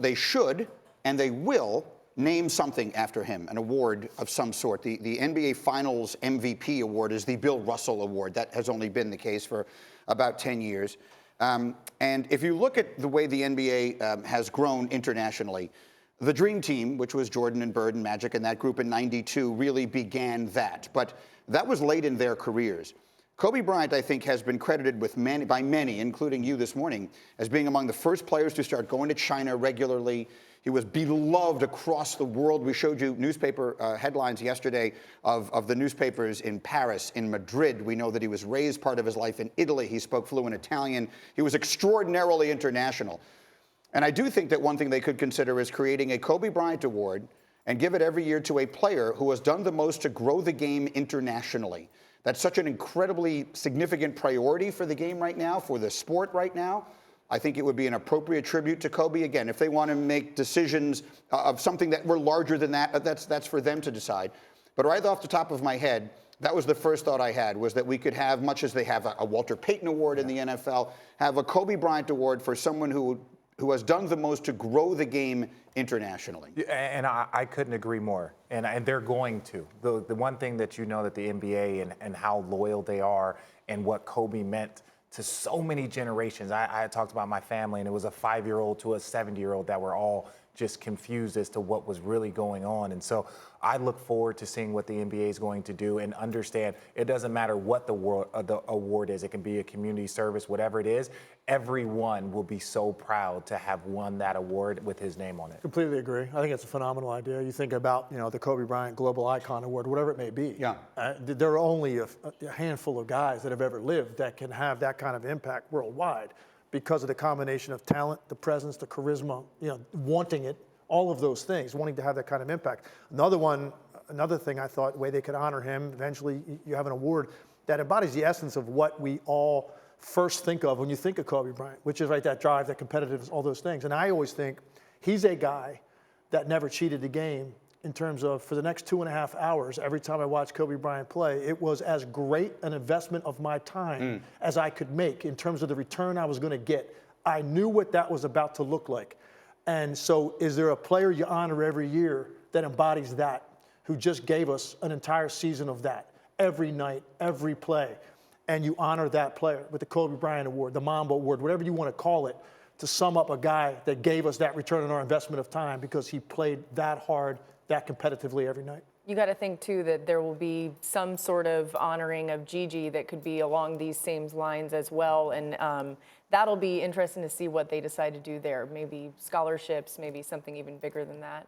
They should, and they will, name something after him, an award of some sort. The NBA Finals MVP award is the Bill Russell Award. That has only been the case for about 10 years. And if you look at the way the NBA has grown internationally, the Dream Team, which was Jordan and Bird and Magic and that group in '92, really began that. But that was late in their careers. Kobe Bryant, I think, has been credited with by many, including you this morning, as being among the first players to start going to China regularly. He was beloved across the world. We showed you newspaper headlines yesterday of the newspapers in Paris, in Madrid. We know that he was raised part of his life in Italy. He spoke fluent Italian. He was extraordinarily international. And I do think that one thing they could consider is creating a Kobe Bryant Award and give it every year to a player who has done the most to grow the game internationally. That's such an incredibly significant priority for the game right now, for the sport right now. I think it would be an appropriate tribute to Kobe. Again, if they want to make decisions of something that were larger than that, that's for them to decide. But right off the top of my head, that was the first thought I had, was that we could have, much as they have a Walter Payton Award in the NFL, have a Kobe Bryant Award for someone who has done the most to grow the game internationally. And I couldn't agree more. And they're going to. The one thing that you know that the NBA and how loyal they are and what Kobe meant to so many generations. I talked about my family, and it was a 5-year-old to a 70-year-old that were all just confused as to what was really going on. And so I look forward to seeing what the NBA is going to do and understand it doesn't matter what the award is. It can be a community service, whatever it is. Everyone will be so proud to have won that award with his name on it. Completely agree. I think it's a phenomenal idea. You think about, the Kobe Bryant Global Icon Award, whatever it may be. Yeah. There are only a handful of guys that have ever lived that can have that kind of impact worldwide, because of the combination of talent, the presence, the charisma, wanting it, all of those things, wanting to have that kind of impact. Another thing I thought, the way they could honor him, eventually you have an award that embodies the essence of what we all first think of when you think of Kobe Bryant, which is that drive, that competitiveness, all those things. And I always think he's a guy that never cheated the game, in terms of, for the next 2.5 hours, every time I watched Kobe Bryant play, it was as great an investment of my time as I could make in terms of the return I was going to get. I knew what that was about to look like. And so is there a player you honor every year that embodies that, who just gave us an entire season of that, every night, every play, and you honor that player with the Kobe Bryant Award, the Mamba Award, whatever you want to call it, to sum up a guy that gave us that return on our investment of time because he played that hard, that competitively every night. You got to think, too, that there will be some sort of honoring of Gigi that could be along these same lines as well. And that'll be interesting to see what they decide to do there. Maybe scholarships, maybe something even bigger than that.